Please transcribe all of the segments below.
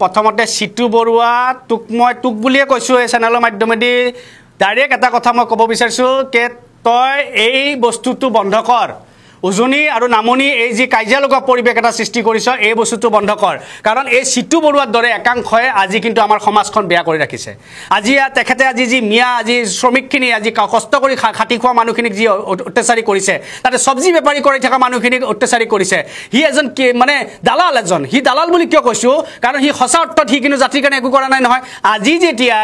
প্ৰথমতে সিতু বৰুৱা তোক বুলিয়ে কৈছো এই চেনেলৰ মাধ্যমেদি ডাইৰেক্ট এটা কথা মই ক'ব বিচাৰিছো যে তই এই বস্তুটো বন্ধ কৰ উজনি আৰু নামনি এই যে কাজিয়া লগা পৰিবেশ এটা সৃষ্টি কৰিছ এই বস্তুটো বন্ধ কৰ কাৰণ এই সিতু বৰুৱাৰ দৰে একাংশই আজি কিন্তু আমাৰ সমাজখন বেয়া কৰি ৰাখিছে আজি তেখেতে আজি যি মিয়া আজি শ্ৰমিকখিনি আজি কষ্ট কৰি খাটি খোৱা মানুহখিনিক যি অত্যাচাৰী কৰিছে তাতে সবজি বেপাৰী কৰি থকা মানুহখিনিক অত্যাচাৰী কৰিছে হি এজন মানে দালাল এজন হি দালাল বুলি কিয় কৈছো কাৰণ হি সঁচা অৰ্থত হি কিন্তু জাতিৰ কাৰণে একো কৰা নাই নহয় আজি যেতিয়া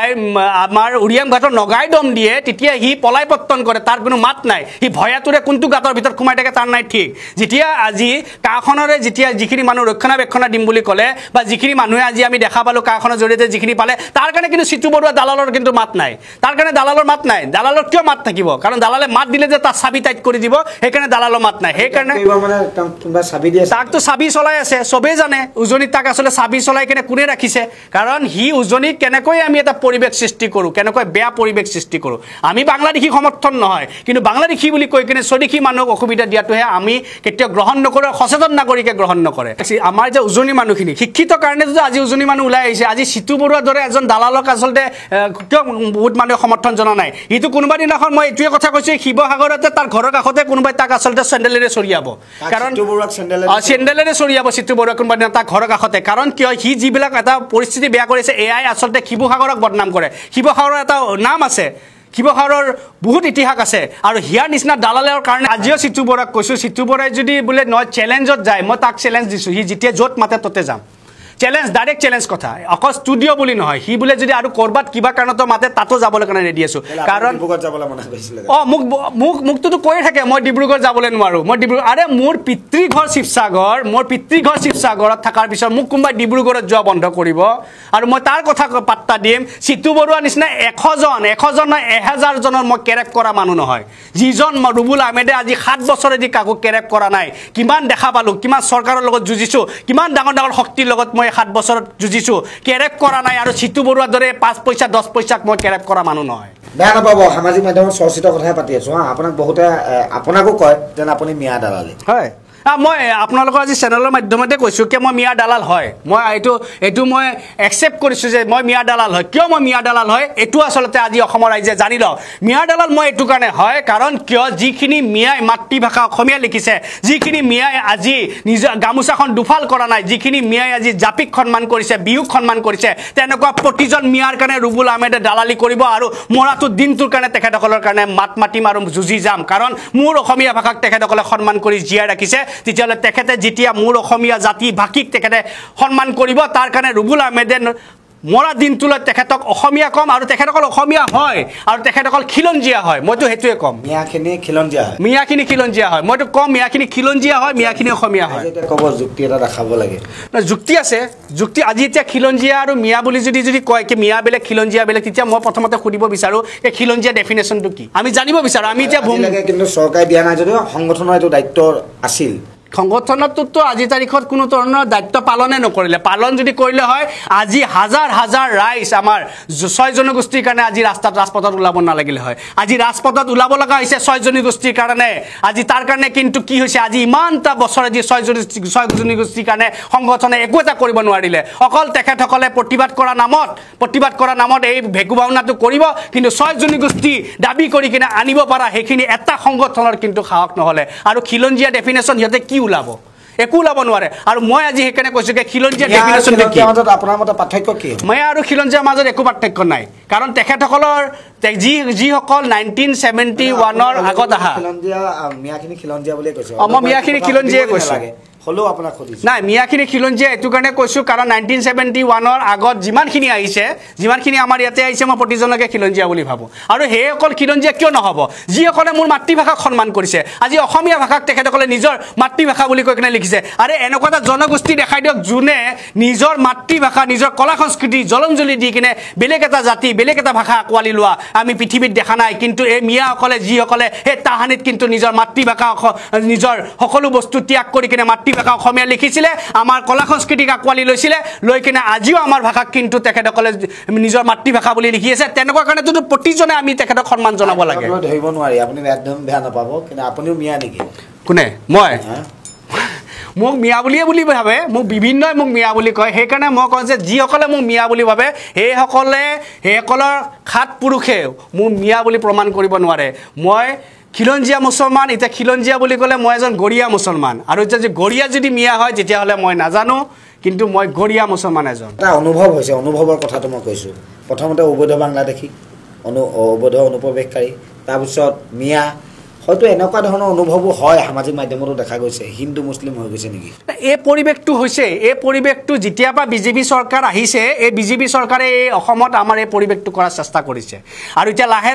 আমাৰ উৰিয়াম ঘাটৰ নগাই দম দিয়ে তেতিয়া হি পলাই পত্তন কৰে তাৰ কোনো মাত নাই হি ভয়াতুৰে কোনটো গাতৰ ভিতৰত সোমাই থাকে তাৰ নাই ঠিক যেতিয়া আজি কাখনৰে যেতিয়া যিখিনি মানুহ ৰক্ষণাবেক্ষণ দিম বুলি ক'লে বা যিখিনি মানুহে আজি আমি দেখা পালো কাখনৰ জৰিয়তে যিখিনি পালে তাৰ কাৰণে কিন্তু সিতু বৰুৱা দালালৰ কিন্তু মাত নাই তাৰ কাৰণে দালালৰ মাত নাই দালালৰ কিয় মাত থাকিব কাৰণ দালালে মাত দিলে যে তাৰ চাবি টাইট কৰি দিব সেইকাৰণে দালালৰ মাত নাই সেইকাৰণে মানে চাবি দিয়ে তাকতো চাবি চলাই আছে সবেই জানে উজনিত তাক আসলে চাবি চলাই কেনে কোনে ৰাখিছে কাৰণ হি উজনিত কেনেকৈ আমি এটা পৰিবেশ সৃষ্টি কৰো কেনেকৈ বেয়া পৰিবেশ সৃষ্টি কৰো আমি বাংলাদেশী সমৰ্থন নহয় কিন্তু বাংলাদেশী বুলি কৈ কেনে স্বদেশী মানুহক অসুবিধা দিয়াটোহে আমি কেতিয়া গ্ৰহণ নকৰে সচেতন নাগৰিকে গ্ৰহণ নকৰে আমাৰ যে উজনি মানুহখিনি শিক্ষিত কাৰণে যে আজি উজনি মানুহ ওলাই আহিছে আজি সিতু বৰুৱাৰ দৰে এজন দালালক আসলতে কিয় বহুত মানুহে সমৰ্থন জনা নাই ইটো কোনোবা দিনাখন মই এইটোৱে কথা কৈছো শিৱসাগৰতে তাৰ ঘৰৰ কাষতে কোনোবাই তাক আসলতে চেণ্ডেলেৰে চৰিয়াব কাৰণ সিতু বৰুৱাক চেণ্ডেলেৰে চৰিয়াব সিতু বৰুৱা কোনোবা দিনা তাৰ ঘৰৰ কাষতে কাৰণ কিয় হি যিবিলাক এটা পৰিস্থিতি বেয়া কৰিছে এআই আসলতে শিৱসাগৰক বদনাম কৰে শিৱসাগৰৰ এটা নাম আছে শিৱসাগৰৰ বহুত ইতিহাস আছে আৰু হিয়াৰ নিচিনা দালালৰ কাৰণে আজিও সিতু বৰুৱাক কৈছো সিতু বৰুৱাই যদি বোলে নহয় চেলেঞ্জত যায় মই তাক চেলেঞ্জ দিছো হি যেতিয়া য'ত মাতে ততে যাম চেলেঞ্জ ডাইৰেক্ট চেলেঞ্জ কথা অকল ষ্টুডিঅ' বুলি নহয় হি বোলে যদি আৰু কৰবাত কিবা কাৰণত মাতে তাতো যাবলৈ কাৰণে ৰেডি আছো কাৰণ মোকতো কৈয়ে থাকে মই ডিব্ৰুগড় যাবলৈ নোৱাৰো মই আৰে মোৰ পিতৃঘৰ শিৱসাগৰত থকাৰ পিছত মোক কোনোবাই ডিব্ৰুগড়ত যোৱা বন্ধ কৰিব আৰু মই তাৰ কথা পাত্তা দিম সিতু বৰুৱা নিচিনা 100জন নহয় 1000 জনৰ মই কেৰেক কৰা মানুহ নহয় যিজন ৰুবুল আহমেদে আজি 7 বছৰেদি কাকো কেৰেক কৰা নাই কিমান দেখা পালো কিমান চৰকাৰৰ লগত যুঁজিছো কিমান ডাঙৰ শক্তিৰ লগত মই 7 বছৰত যুঁজিছো কেৰেক কৰা নাই আৰু সিতু বৰুৱাৰ দৰে 5 পইচা 10 পইচাক মই কেৰেক কৰা মানুহ নহয় বেয়া নাপাব সামাজিক মাধ্যমত চৰ্চিত কথাই পাতি আছো আপোনাক বহুতে আপোনাকো কয় যেন আপুনি মিয়া দালালি হয় মই আপোনালোকৰ আজি চেনেলৰ মাধ্যমতে কৈছো যে মই মিয়া দালাল হয় মই এইটো মই একচেপ্ট কৰিছো যে মই মিয়া দালাল হয় কিয় মই মিয়া দালাল হয় এটো আসলতে আজি অসমৰ ৰাইজে জানি লওক মিয়া দালাল মই এটো কাৰণে হয় কাৰণ কিয় যিখিনি মিয়াই মাতৃভাষা অসমীয়া লিখিছে যিখিনি মিয়াই আজি নিজৰ গামুচাখন দুফাল কৰা নাই যিখিনি মিয়াই আজি জাপিক সন্মান কৰিছে বিহুক সন্মান কৰিছে তেনেকুৱা প্ৰতিজন মিয়াৰ কাৰণে ৰুবুল আহমেদে দালালি কৰিব আৰু মৰাটো দিনটোৰ কাৰণে তেখেতসকলৰ কাৰণে মাত মাতিম আৰু যুঁজি যাম কাৰণ মোৰ অসমীয়া ভাষাক তেখেতসকলে সন্মান কৰি জীয়াই ৰাখিছে তেতিয়ালে তেখেতে যেতিয়া মোৰ অসমীয়া জাতি ভাষিক তেখেতে সন্মান কৰিব তাৰ কাৰণে ৰুবুল আহমেদে মৰা দিনটোলৈ তেখেতক অসমীয়া কম আৰু তেখেতসকল অসমীয়া হয় আৰু তেখেতসকল খিলঞ্জীয়া হয় মইতো হেতুৱে কম মিয়াখিনি খিলঞ্জীয়া হয় মইতো কম মিয়াখিনি খিলঞ্জীয়া হয় মিয়াখিনি অসমীয়া হয় ক'ব যুক্তি এটা দেখাব লাগে যুক্তি আছে যুক্তি আজি এতিয়া খিলঞ্জীয়া আৰু মিয়া বুলি যদি কয় কি মিয়া বেলেগ খিলঞ্জীয়া বেলেগ তেতিয়া মই প্ৰথমতে সুধিব বিচাৰো এই খিলঞ্জীয়া ডেফিনেশ্যনটো কি আমি জানিব বিচাৰো আমি এতিয়া কিন্তু চৰকাৰে দিয়া নাই যদিও সংগঠনৰ এইটো দায়িত্ব আছিল সংগঠনতো আজি তাৰিখত কোনো ধৰণৰ দায়িত্ব পালনে নকৰিলে পালন যদি কৰিলে হয় আজি হাজাৰ ৰাইজ আমাৰ 6 জনগোষ্ঠীৰ কাৰণে আজি ৰাজপথত ওলাব নালাগিলে হয় আজি ৰাজপথত ওলাব লগা হৈছে 6 জনগোষ্ঠীৰ কাৰণে আজি তাৰ কাৰণে কিন্তু কি হৈছে আজি ইমানটা বছৰ আজি 6 জনগোষ্ঠীৰ কাৰণে সংগঠনে একো এটা কৰিব নোৱাৰিলে অকল তেখেতসকলে প্ৰতিবাদ কৰা নামত এই ভেকু ভাওনাটো কৰিব কিন্তু 6 জনগোষ্ঠী দাবী কৰি কিনে আনিব পৰা সেইখিনি এটা সংগঠনৰ কিন্তু সাহস নহলে আৰু খিলঞ্জীয়া ডেফিনেশ্যন হিতে কি ওলাব একো ওলাব নোৱাৰে আৰু মই আজি হেকানে কৈছো যে খিলঞ্জীয়া ডেফিনেশ্যনটো কি মাজত আপোনাৰ মতে পাৰ্থক্য কি মই আৰু খিলঞ্জীয়াৰ মাজত একো পাৰ্থক্য নাই কাৰণ তেখেতসকলৰ যিসকল 1971 ৰ আগত আহা খিলঞ্জীয়া মিয়াখিনি খিলঞ্জীয়া বুলি কৈছো মই মিয়াখিনি খিলঞ্জীয়া কৈছো হলো আপোনাক খুদিছো নাই মিয়াখিনি খিলঞ্জীয়া এটো কাৰণে কৈছো কাৰণ 1971 ৰ আগত যিমানখিনি আহিছে যিমানখিনি আমাৰ ইয়াতে আহিছে মই প্ৰতিজনকে খিলঞ্জীয়া বুলি ভাবো আৰু হে অকল খিলঞ্জীয়া কিয় নহব যিসকলে মোৰ মাতৃভাষাক সন্মান কৰিছে আজি অসমীয়া ভাষাক তেখেতসকলে নিজৰ মাতৃভাষা বুলি কৈ কিনে লিখিছে আৰে এনেকুৱা এটা জনগোষ্ঠী দেখাই দিয়ক যোনে নিজৰ মাতৃভাষা নিজৰ কলা সংস্কৃতি জলঞ্জলি দি কিনে বেলেগ এটা জাতি বেলেগ এটা ভাষা আকোৱালি লোৱা আমি পৃথিৱীত দেখা নাই কিন্তু এই মিয়াসকলে যিসকলে হে তাহানিত কিন্তু নিজৰ মাতৃভাষা নিজৰ সকলো বস্তু ত্যাগ কৰি কিনে মাতৃভাষা অসমীয়া লিখিছিলে আমাৰ কলা সংস্কৃতিক আকোৱালি লৈছিলে লৈ কিনে আজিও আমাৰ ভাষাক কিন্তু তেখেতসকলে নিজৰ মাতৃভাষা বুলি লিখি আছে তেনেকুৱা কাৰণে তো প্ৰতিজনে আমি তেখেতক সন্মান জনাব লাগে ধৰিব নোৱাৰি আপুনি একদম বেয়া নাপাব কিন্তু আপুনিও মিয়া নেকি কোনে মোক মিয়া বুলি ভাবে, মোক বিভিন্নই মোক মিয়া বুলি কয়। সেইকাৰণে মই কওঁ যে যিসকলে মোক মিয়া বুলি ভাবে সেইসকলৰ সাত পুৰুষে মোক মিয়া বুলি প্ৰমাণ কৰিব নোৱাৰে। মই খিলঞ্জীয়া মুছলমান, এতিয়া খিলঞ্জীয়া বুলি ক'লে মই এজন গৰীয়া মুছলমান, আৰু এতিয়া যে গৰীয়া যদি মিয়া হয় তেতিয়াহ'লে মই নাজানো, কিন্তু মই গৰীয়া মুছলমান এজন। এটা অনুভৱ হৈছে, অনুভৱৰ কথাটো মই কৈছোঁ। প্ৰথমতে অবৈধ বাংলাদেশী, অবৈধ অনুপ্ৰৱেশকাৰী, তাৰপিছত মিয়া, হয়তো এনেকুৱা ধৰণৰ অনুভৱো হয় সামাজিক মাধ্যমতো দেখা গৈছে, হিন্দু মুছলিম হৈ গৈছে নেকি? এই পৰিৱেশটো যেতিয়াৰ পৰা বিজেপি চৰকাৰ আহিছে, এই বিজেপি চৰকাৰে এই অসমত আমাৰ এই পৰিৱেশটো কৰাৰ চেষ্টা কৰিছে, আৰু এতিয়া লাহে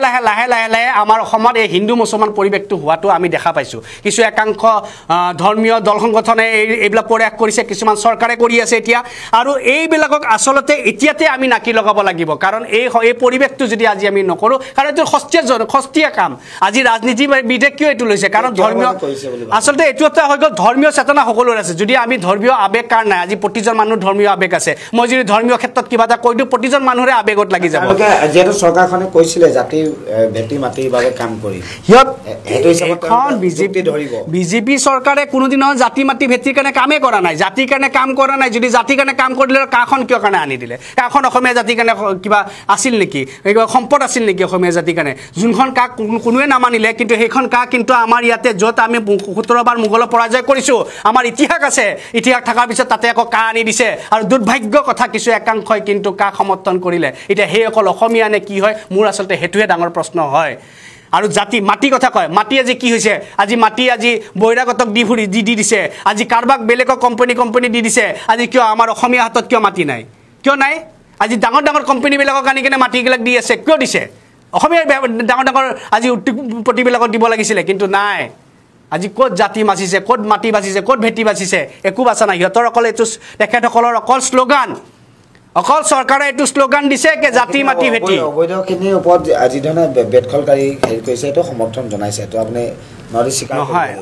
লাহে আমাৰ অসমত এই হিন্দু মুছলমান পৰিৱেশটো হোৱাটো আমি দেখা পাইছোঁ। কিছু একাংশ ধৰ্মীয় দল সংগঠনে এইবিলাক প্ৰয়াস কৰিছে, কিছুমান চৰকাৰে কৰি আছে এতিয়া, আৰু এইবিলাকক আচলতে এতিয়াতে আমি নাকি লগাব লাগিব। কাৰণ এই পৰিৱেশটো যদি আজি আমি নকৰোঁ, কাৰণ এইটো সস্তীয়া কাম। আজি ৰাজনীতিবিদে কিয় এইটো লৈছে? কাৰণ ধৰ্মীয়, আচলতে এইটো এটা হৈ গ'ল ধৰ্মীয় চেতনা সকলোৰে আছে। যদি আমি ধৰ্মীয় আৱেগ কাৰ নাই, আজি প্ৰতিজন মানুহ ধৰ্মীয় আৱেগ আছে। মই যদি ধৰ্মীয় ক্ষেত্ৰত কিবা এটা কৈ দিওঁ, প্ৰতিজন মানুহৰে আৱেগত লাগি যাব। যিহেতু চৰকাৰখনে কৈছিলে জাতি ভেটি মাটিৰ বাবে কাম কৰি, বিজেপি চৰকাৰে কোনোদিনো জাতি মাটি ভেটিৰ কাৰণে কামেই কৰা নাই, জাতিৰ কাৰণে কাম কৰা নাই। যদি জাতিৰ কাৰণে কাম কৰিলে কাখন কিয় কাৰণে আনি দিলে? কাখন অসমীয়া জাতিৰ কাৰণে কিবা আছিল নেকি? কিবা সম্পদ আছিল নেকি অসমীয়া জাতিৰ কাৰণে? যোনখন কাক কোনোৱে নামানিলে, কিন্তু সেইখন কাক কিন্তু আমাৰ ইয়াতে য'ত আমি 17 বাৰ মোগলক পৰাজয় কৰিছোঁ, আমাৰ ইতিহাস আছে। ইতিহাস থকাৰ পিছত তাতে আকৌ কা আনি দিছে, আৰু দুৰ্ভাগ্য কথা কিছু একাংশই কিন্তু কাক সমৰ্থন কৰিলে। এতিয়া সেই অকল অসমীয়া নে কি হয়? মোৰ আচলতে সেইটোহে ডাঙৰ প্ৰশ্ন হয়। আৰু জাতি মাটি কথা কয়, মাটি আজি কি হৈছে? আজি মাটি বহিৰাগতক দি দিছে, আজি কাৰোবাক বেলেগক কোম্পানী দি দিছে। আজি কিয় আমাৰ অসমীয়া হাতত কিয় মাটি নাই? কিয় নাই? আজি ডাঙৰ কোম্পানীবিলাকক আনি কিনে মাটিবিলাক দি আছে, কিয় দিছে? অসমীয়া ডাঙৰ আজি উদ্যোগপতিবিলাকক দিব লাগিছিলে, কিন্তু নাই। আজি ক'ত জাতি বাচিছে, ক'ত মাটি বাচিছে, ক'ত ভেটি বাচিছে? একো বাচা নাই। সিহঁতৰ অকল এইটো, তেখেতসকলৰ অকল শ্লোগান, অকল চৰকাৰে এইটো শ্লোগান দিছে যে জাতি মাটি ভেটি। অবৈধখিনিৰ ওপৰত যিধৰণে বেদখলকাৰী হেৰি কৰিছে, এইটো সমৰ্থন জনাইছে, এইটো আপুনি নহয়।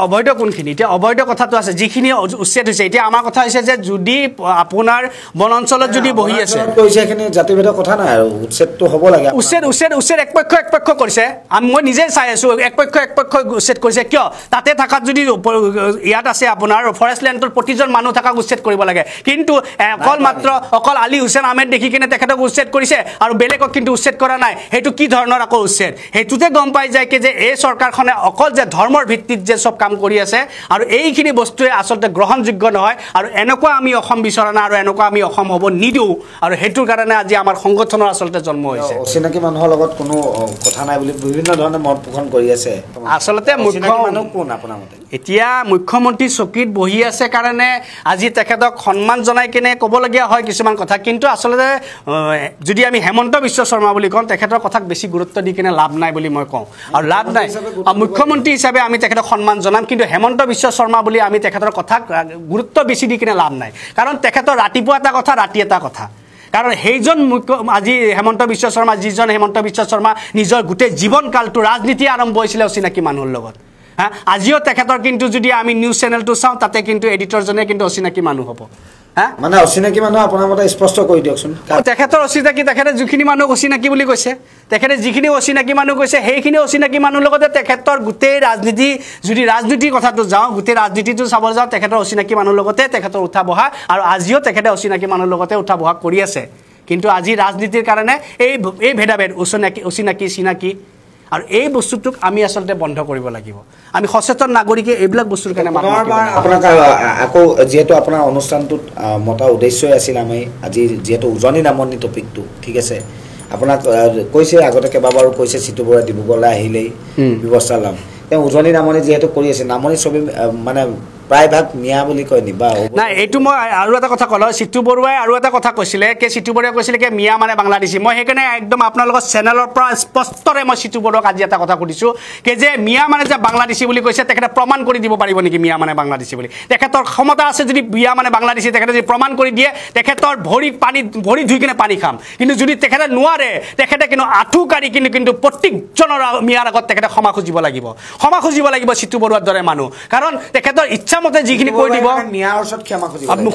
অবৈধ কোনখিনি? এতিয়া অবৈধ কথাটো আছে, যিখিনি উচ্ছেদ হৈছে। এতিয়া আমাৰ কথা হৈছে যে যদি আপোনাৰ বনাঞ্চলত যদি বহি আছে, জাতিভেদৰ কথা নাই, আৰু উচ্ছেদটো হ'ব লাগে। উচ্ছেদ এক পক্ষ কৰিছে। মই নিজে চাই আছোঁ, এক পক্ষ উচ্ছেদ কৰিছে। কিয়? তাতে থকাত যদি ইয়াত আছে আপোনাৰ ফৰেষ্ট লেণ্ডত প্ৰতিজন মানুহ থকাক উচ্ছেদ কৰিব লাগে, কিন্তু অকল আলী হুছেইন আহমেদ দেখি কিনে তেখেতক উচ্ছেদ কৰিছে, আৰু বেলেগক কিন্তু উচ্ছেদ কৰা নাই। সেইটো কি ধৰণৰ আকৌ উচ্ছেদ? সেইটোতে গম পাই যায় কি যে এই চৰকাৰখনে অকল যে ধৰ্মৰ ভিত্তিত যে চব কাম কৰি আছে, আৰু এইখিনি বস্তুৱে আচলতে গ্ৰহণযোগ্য নহয়। আৰু এনেকুৱা আমি অসম বিচৰা নাই, আৰু এনেকুৱা আমি অসম হ'ব নিদিওঁ। আৰু সেইটোৰ কাৰণে আজি আমাৰ সংগঠনৰ আচলতে জন্ম হৈছে। অচিনাকি মানুহৰ লগত কোনো কথা নাই বুলি বিভিন্ন ধৰণে মত পোষণ কৰি আছে। আচলতে এতিয়া মুখ্যমন্ত্ৰী চকীত বহি আছে কাৰণে আজি তেখেতক সন্মান জনাই কিনে ক'বলগীয়া হয় কিছুমান কথা, কিন্তু আচলতে যদি আমি হেমন্ত বিশ্ব শৰ্মা বুলি কওঁ, তেখেতৰ কথাক বেছি গুৰুত্ব দি কিনে লাভ নাই বুলি মই কওঁ। আৰু লাভ নাই, মুখ্যমন্ত্ৰী হিচাপে আমি তেখেতক সন্মান জনাম, কিন্তু হেমন্ত বিশ্ব শৰ্মা বুলি আমি তেখেতৰ কথাক গুৰুত্ব বেছি দি কিনে লাভ নাই। কাৰণ তেখেতৰ ৰাতিপুৱা এটা কথা, ৰাতি এটা কথা। কাৰণ সেইজন আজি হেমন্ত বিশ্ব শৰ্মা, যিজন হেমন্ত বিশ্ব শৰ্মা নিজৰ গোটেই জীৱনকালটো ৰাজনীতি আৰম্ভ হৈছিলে অচিনাকি মানুহৰ লগত। আজিও তেখেতৰ কিন্তু যদি আমি নিউজ চেনেলটো চাওঁ, তাতে কিন্তু এডিটৰজনে কিন্তু অচিনাকি মানুহ হ'ব। মানে অচিনাকি মানুহ আপোনাৰ মতে স্পষ্ট কৰি দিয়কচোন। তেখেতৰ অচিনাকি, তেখেতে যিখিনি মানুহ অচিনাকি বুলি কৈছে, তেখেতে যিখিনি অচিনাকি মানুহ কৈছে, সেইখিনি অচিনাকি মানুহৰ লগতে তেখেতৰ গোটেই ৰাজনীতি, যদি ৰাজনীতিৰ কথাটো যাওঁ, গোটেই ৰাজনীতিটো চাব যাওঁ, তেখেতৰ অচিনাকি মানুহৰ লগতে তেখেতৰ উঠা বহা, আৰু আজিও তেখেতে অচিনাকি মানুহৰ লগতে উঠা বহা কৰি আছে। কিন্তু আজি ৰাজনীতিৰ কাৰণে এই ভেদাভেদ, অচিনাকি চিনাকি, আৰু এই বস্তুটোক আমি আচলতে বন্ধ কৰিব লাগিব। আমি সচেতন নাগৰিকে এইবিলাক বস্তুৰ কাৰণে আপোনাক আকৌ যিহেতু আপোনাৰ অনুষ্ঠানটোত মতা উদ্দেশ্যই আছিল, আমি আজি যিহেতু উজনি নামনি টপিকটো, ঠিক আছে, আপোনাক কৈছে আগতে কেইবাবাৰো কৈছে চিটু বৰুৱা ডিব্ৰুগড়লৈ আহিলেই ব্যৱস্থা ল'ম। তেওঁ উজনি নামনি যিহেতু কৰি আছে, নামনি ছবি মানে প্ৰায়ভাগ মিয়া বুলি কয় নি? বা নাই, এইটো মই আৰু এটা কথা ক'লোঁ, চিটু বৰুৱাই আৰু এটা কথা কৈছিলে, চিটু বৰুৱাই কৈছিলে কি মিয়া মানে বাংলাদেশী। মই সেইকাৰণে একদম আপোনালোকৰ চেনেলৰ পৰা স্পষ্টৰে মই চিটু বৰুৱাক আজি এটা কথা সুধিছোঁ কি যে মিয়া মানে যে বাংলাদেশী বুলি কৈছে, তেখেতে প্ৰমাণ কৰি দিব পাৰিব নেকি মিয়া মানে বাংলাদেশী বুলি? তেখেতৰ ক্ষমতা আছে যদি মিয়া মানে বাংলাদেশী তেখেতে যদি প্ৰমাণ কৰি দিয়ে, তেখেতৰ ভৰি ধুই কিনে পানী খাম। কিন্তু যদি তেখেতে নোৱাৰে, তেখেতে কিন্তু আঁঠু কাঢ়ি কিন্তু প্ৰত্যেকজনৰ মিয়াৰ আগত তেখেতে ক্ষমা খুজিব লাগিব চিটু বৰুৱাৰ দৰে মানুহ। কাৰণ তেখেতৰ ইচ্ছা ইচ্ছামতে যিখিনি কৈ দিব মিয়াৰ ওচৰত ক্ষমা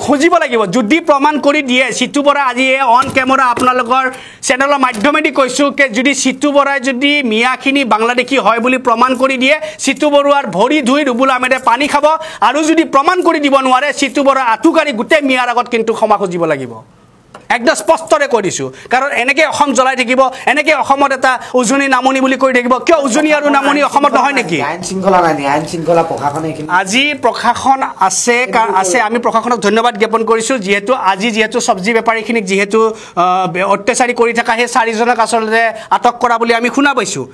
খুজিব লাগিব যদি প্ৰমাণ কৰি দিয়ে সিতু বৰা আজি অন কেমেৰা আপোনালোকৰ চেনেলৰ মাধ্যমেদি কৈছোঁ যে যদি সিতু বৰাই যদি মিয়াখিনি বাংলাদেশী হয় বুলি প্ৰমাণ কৰি দিয়ে সিতু বৰুৱাৰ ভৰি ধুই ৰুবুল আহমেদে পানী খাব আৰু যদি প্ৰমাণ কৰি দিব নোৱাৰে সিতু বৰা আঁঠুকাৰি গোটেই মিয়াৰ আগত কিন্তু ক্ষমা খুজিব লাগিব একদম স্পষ্টৰে কৈ দিছোঁ কাৰণ এনেকৈ অসম জ্বলাই থাকিব এনেকৈ অসমত এটা উজনি নামনি বুলি কৈ থাকিব কিয় উজনি আৰু নামনি অসমত নহয় নেকি আইন শৃংখলা নাই আইন শৃংখলা প্ৰশাসনে আজি প্ৰশাসন আছে আছে আমি প্ৰশাসনক ধন্যবাদ জ্ঞাপন কৰিছোঁ যিহেতু চব্জি বেপাৰীখিনিক যিহেতু অত্যাচাৰী কৰি থকা সেই 4জনক আচলতে আটক কৰা বুলি আমি শুনা পাইছোঁ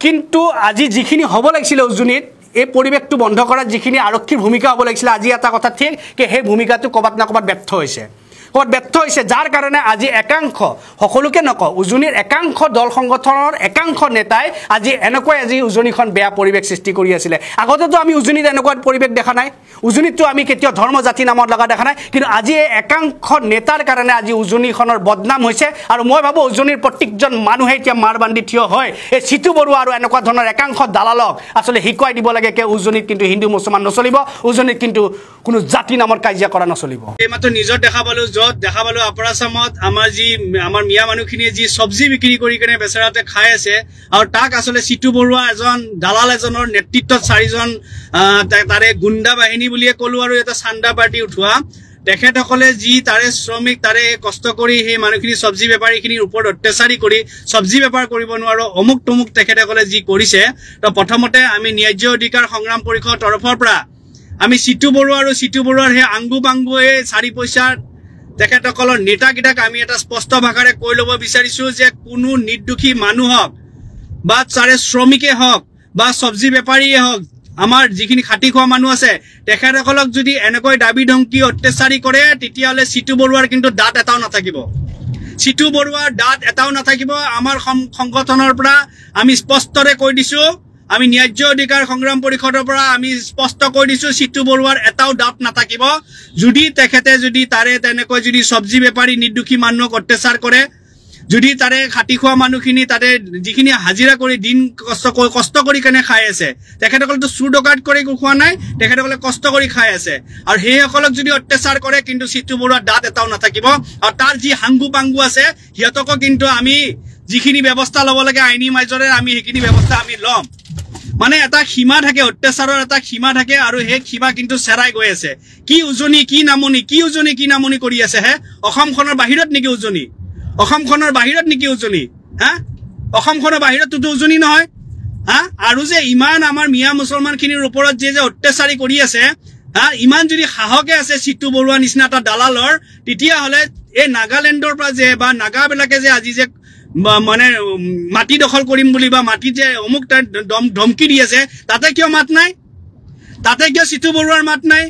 কিন্তু আজি যিখিনি হ'ব লাগিছিলে উজনিত এই পৰিৱেশটো বন্ধ কৰাত যিখিনি আৰক্ষীৰ ভূমিকা হ'ব লাগিছিলে আজি এটা কথা ঠিক যে সেই ভূমিকাটো ক'ৰবাত না ক'ৰবাত ব্যৰ্থ হৈছে যাৰ কাৰণে আজি একাংশ সকলোকে নকওঁ উজনিৰ একাংশ দল সংগঠনৰ একাংশ নেতাই আজি এনেকৈ আজি উজনিখন বেয়া পৰিৱেশ সৃষ্টি কৰি আছিলে আগতেতো আমি উজনিত এনেকুৱা পৰিৱেশ দেখা নাই উজনিততো আমি কেতিয়াও ধৰ্ম জাতি নামত লগা দেখা নাই কিন্তু আজি একাংশ নেতাৰ কাৰণে আজি উজনিখনৰ বদনাম হৈছে আৰু মই ভাবোঁ উজনিৰ প্ৰত্যেকজন মানুহে এতিয়া মাৰ বান্ধি থিয় হয় এই সিতু বৰুৱা আৰু এনেকুৱা ধৰণৰ একাংশ দালালক আচলতে শিকাই দিব লাগে যে উজনিত কিন্তু হিন্দু মুছলমান নচলিব উজনিত কিন্তু কোনো জাতি নামৰ কাজিয়া কৰা নচলিব এইমাত্ৰ নিজৰ দেখা পালোঁ দেখা পালো আপাৰ আসামত আমাৰ মিয়া মানুহখিনিয়ে যি চব্জি বিক্ৰী কৰি কেনে বেচেৰাতে খাই আছে আৰু তাক আচলতে সিতু বৰুৱা এজন দালাল এজনৰ নেতৃত্বত 4জন তাৰে গুণ্ডা বাহিনী বুলিয়ে ক'লো আৰু এটা চান্দা পাৰ্টি উঠোৱা তেখেতসকলে যি তাৰে শ্ৰমিক তাৰে কষ্ট কৰি সেই মানুহখিনি চব্জি বেপাৰীখিনিৰ ওপৰত অত্যাচাৰী কৰি চব্জি বেপাৰ কৰিব নোৱাৰো অমুক তমুক তেখেতসকলে যি কৰিছে তো প্ৰথমতে আমি ন্যায্য অধিকাৰ সংগ্ৰাম পৰিষদৰ তৰফৰ পৰা আমি সিতু বৰুৱা আৰু সিতু বৰুৱাৰ সেই আংগু বাংগু এই 4 পইচাৰ তেখেতসকলৰ নেতাকেইটাক আমি এটা স্পষ্ট ভাষাৰে কৈ ল'ব বিচাৰিছোঁ যে কোনো নিৰ্দোষী মানুহ হওক বা তাৰে শ্ৰমিকে হওক বা চব্জি বেপাৰীয়ে হওক আমাৰ যিখিনি খাটি খোৱা মানুহ আছে তেখেতসকলক যদি এনেকৈ দাবী ধমকি অত্যাচাৰী কৰে তেতিয়াহ'লে সিতু বৰুৱাৰ কিন্তু দাঁত এটাও নাথাকিব সিতু বৰুৱাৰ দাঁত এটাও নাথাকিব আমাৰ সংগঠনৰ পৰা আমি স্পষ্টৰে কৈ দিছোঁ আমি ন্যায্য অধিকাৰ সংগ্ৰাম পৰিষদৰ পৰা আমি স্পষ্ট কৈ দিছোঁ সিতু বৰুৱাৰ এটাও দাঁত নাথাকিব যদি তেখেতে যদি তাৰে তেনেকৈ যদি চব্জি বেপাৰী নিৰ্দোষী মানুহক অত্যাচাৰ কৰে যদি তাৰে খাটি খোৱা মানুহখিনি তাতে যিখিনি হাজিৰা কৰি দিন কষ্ট কৰি কেনে খাই আছে তেখেতসকলেতো চুৰ ডকাইত কৰি খোৱা নাই তেখেতসকলে কষ্ট কৰি খাই আছে আৰু সেইসকলক যদি অত্যাচাৰ কৰে কিন্তু সিতু বৰুৱাৰ দাঁত এটাও নাথাকিব আৰু তাৰ যি হাংগু পাংগু আছে সিহঁতকো কিন্তু আমি যিখিনি ব্যৱস্থা ল'ব লাগে আইনী মাজৰে আমি সেইখিনি ব্যৱস্থা আমি ল'ম মানে এটা সীমা থাকে অত্যাচাৰৰ এটা সীমা থাকে আৰু সেই সীমা কিন্তু চেৰাই গৈ আছে কি উজনি কি নামনি কৰি আছে হে অসমখনৰ বাহিৰত নেকি উজনি অসমখনৰ বাহিৰত নেকি উজনি হা অসমখনৰ বাহিৰততো উজনি নহয় হা আৰু যে ইমান আমাৰ মিয়া মুছলমানখিনিৰ ওপৰত যে অত্যাচাৰী কৰি আছে হা ইমান যদি সাহকে আছে সিতু বৰুৱা নিচিনা এটা দালালৰ তেতিয়াহ'লে এই নাগালেণ্ডৰ পৰা যে বা নাগাবিলাকে যে আজি যে মানে মাটি দখল কৰিম বুলি বা মাটি যে অমুক ধমকি দি আছে তাতে কিয় মাত নাই তাতে কিয় সিতু বৰুৱাৰ মাত নাই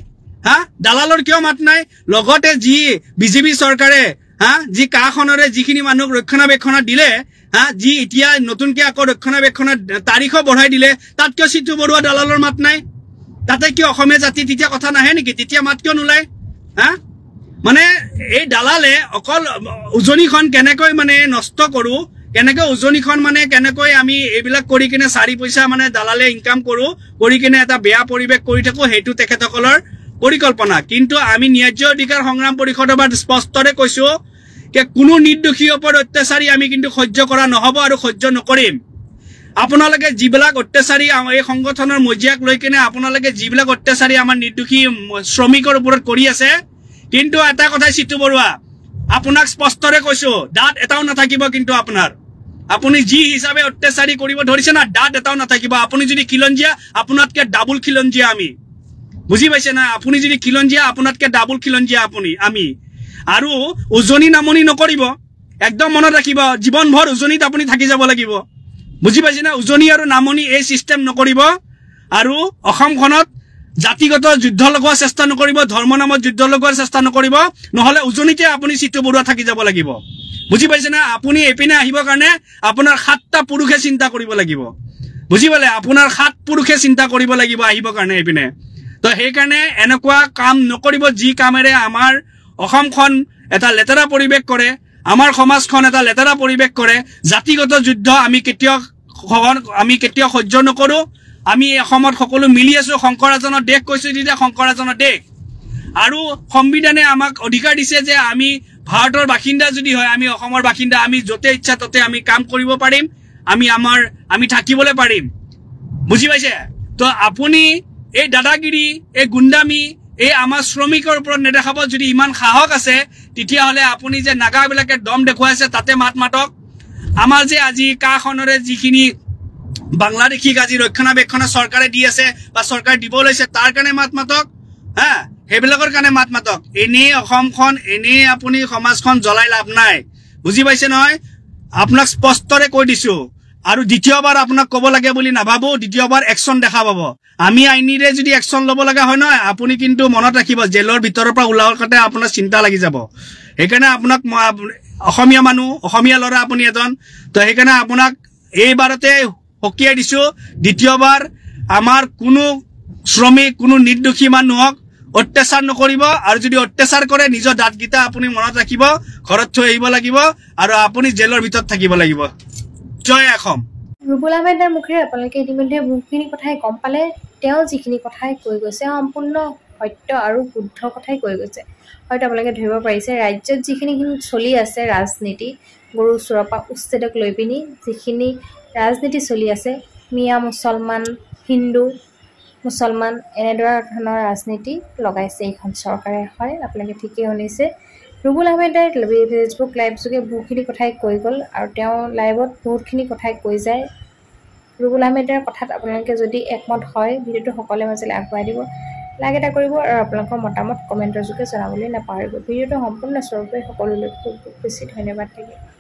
হা দালালৰ কিয় মাত নাই লগতে যি বিজেপি চৰকাৰে হা যি কাখনৰে যিখিনি মানুহক ৰক্ষণাবেক্ষণ দিলে হা যি এতিয়া নতুনকৈ আকৌ ৰক্ষণাবেক্ষণৰ তাৰিখো বঢ়াই দিলে তাত কিয় সিতু বৰুৱা দালালৰ মাত নাই তাতে কিয় অসমীয়া জাতি তেতিয়া কথা নাহে নেকি তেতিয়া মাত কিয় নোলায় হা মানে এই দালালে অকল উজনিখন কেনেকৈ মানে নষ্ট কৰোঁ কেনেকৈ উজনিখন মানে কেনেকৈ আমি এইবিলাক কৰি কিনে 4 পইচা মানে দালালে ইনকাম কৰোঁ কৰি কিনে এটা বেয়া পৰিৱেশ কৰি থাকোঁ সেইটো তেখেতসকলৰ পৰিকল্পনা কিন্তু আমি ন্যায্য অধিকাৰ সংগ্ৰাম পৰিষদৰ পৰা স্পষ্টৰে কৈছোঁ যে কোনো নিৰ্দোষীৰ ওপৰত অত্যাচাৰী আমি কিন্তু সহ্য কৰা নহ'ব আৰু সহ্য নকৰিম আপোনালোকে যিবিলাক অত্যাচাৰী এই সংগঠনৰ মজিয়াক লৈ কিনে আপোনালোকে যিবিলাক অত্যাচাৰী আমাৰ নিৰ্দোষী শ্ৰমিকৰ ওপৰত কৰি আছে কিন্তু এটা কথা সিতু বৰুৱা আপোনাক স্পষ্টৰে কৈছোঁ দাঁত এটাও নাথাকিব কিন্তু আপুনি যি হিচাপে অত্যাচাৰী কৰিব ধৰিছে না দাঁত এটাও নাথাকিব আপুনি যদি খিলঞ্জীয়া আপোনাতকে ডাবুল খিলঞ্জীয়া আমি বুজি পাইছে না আপুনি যদি খিলঞ্জীয়া আপোনাতকে ডাবুল খিলঞ্জীয়া আমি আৰু উজনি নামনি নকৰিব একদম মনত ৰাখিব জীৱনভৰ উজনিত আপুনি থাকি যাব লাগিব বুজি পাইছে না উজনি আৰু নামনি এই সিস্টেম নকৰিব আৰু অসমখনত জাতিগত যুদ্ধ লগোৱাৰ চেষ্টা নকৰিব ধৰ্ম নামত যুদ্ধ লগোৱাৰ চেষ্টা নকৰিব নহলে উজনিতে আপুনি সিতু বৰুৱা থাকি যাব লাগিব বুজি পাইছে না আপুনি এপিনে আহিবৰ কাৰণে আপোনাৰ 7টা পুৰুষে চিন্তা কৰিব লাগিব বুজি পালে আপোনাৰ 7 পুৰুষে চিন্তা কৰিব লাগিব আহিবৰ কাৰণে এপিনে তো সেই কাৰণে এনেকুৱা কাম নকৰিব যি কামেৰে আমাৰ অসমখন এটা লেতেৰা পৰিৱেশ কৰে আমাৰ সমাজখন এটা লেতেৰা পৰিৱেশ কৰে জাতিগত যুদ্ধ আমি কেতিয়াও সহ্য নকৰো আমি অসমত সকলো মিলি আছো শংকৰাজনৰ দেশ কৈছো যেতিয়া শংকৰাজনৰ দেশ আৰু সংবিধানে আমাক অধিকাৰ দিছে যে আমি ভাৰতৰ বাসিন্দা যদি হয় আমি অসমৰ বাসিন্দা আমি যতে ইচ্ছা ততে আমি কাম কৰিব পাৰিম আমি থাকিবলৈ পাৰিম বুজি পাইছে তো আপুনি এই দাদাগিৰি এই গুন্ডামি এই আমাৰ শ্ৰমিকৰ ওপৰত নেদেখাব যদি ইমান সাহস আছে তেতিয়া হলে আপুনি যে নাগাবিলাকে দম দেখুৱাইছে তাতে মাতক আমাৰ যে আজি কাখনৰে যিখিনি বাংলাদেশীক আজি ৰক্ষণাবেক্ষণ চৰকাৰে দি আছে বা চৰকাৰ দিব লৈছে তাৰ কাৰণে মাতক হা হেবিলাকৰ কাৰণে মাতক এনে অসমখন এনে আপুনি সমাজখন জ্বলাই লাভ নাই বুজি পাইছে নহয় আপোনাক স্পষ্টৰে কৈ দিছো আৰু দ্বিতীয়বাৰ আপোনাক ক'ব লাগে বুলি নাভাবো দ্বিতীয়বাৰ একশন দেখা পাব আমি আইনীৰে যদি একশন ল'ব লগা হয় নহয় আপুনি কিন্তু মনত ৰাখিব জেলৰ ভিতৰৰ পৰা ওলাবৰ কাৰণে আপোনাৰ চিন্তা লাগি যাব সেইকাৰণে আপোনাক অসমীয়া মানুহ অসমীয়া ল'ৰা আপুনি এজন তো সেইকাৰণে আপোনাক এইবাৰতে হকিয়াই দিছো দ্বিতীয়বাৰ আমাৰ কোনো শ্ৰমিক কোনো নিৰ্দোষী মানুহক অত্যাচাৰ নকৰিব আৰু যদি অত্যাচাৰ কৰে নিজৰ দাঁতগিটা আপুনি মনত ৰাখিব ঘৰত থৈ আহিব লাগিব আৰু আপুনি জেলৰ ভিতৰত থাকিব লাগিব জয় অসম ৰুবুল আহমেদৰ মুখেৰে আপোনালোকে ইতিমধ্যে বহুখিনি কথাই গম পালে তেওঁ যিখিনি কথাই কৈ গৈছে সম্পূৰ্ণ সত্য আৰু শুদ্ধ কথাই কৈ গৈছে হয়তো আপোনালোকে ধৰিব পাৰিছে ৰাজ্যত যিখিনি চলি আছে ৰাজনীতি গৰু চোৰৰ পৰা উচ্ছেদক লৈ পিনি যিখিনি ৰাজনীতি চলি আছে মিয়া মুছলমান হিন্দু মুছলমান এনেদৰে ধৰণৰ ৰাজনীতি লগাইছে এইখন চৰকাৰে হয় আপোনালোকে ঠিকেই শুনিছে ৰুবুল আহমেদে ফেচবুক লাইভ যোগে বহুখিনি কথাই কৈ গ'ল আৰু তেওঁ লাইভত বহুতখিনি কথাই কৈ যায় ৰুবুল আহমেদৰ কথাত আপোনালোকে যদি একমত হয় ভিডিঅ'টো সকলোৰে মাজলৈ আগবঢ়াই দিব লাইক এটা কৰিব আৰু আপোনালোকৰ মতামত কমেণ্টৰ যোগে জনাবলৈ নাপাহৰিব ভিডিঅ'টো সম্পূৰ্ণ স্বৰূপে সকলোলৈ খুব বেছি ধন্যবাদ থাকিল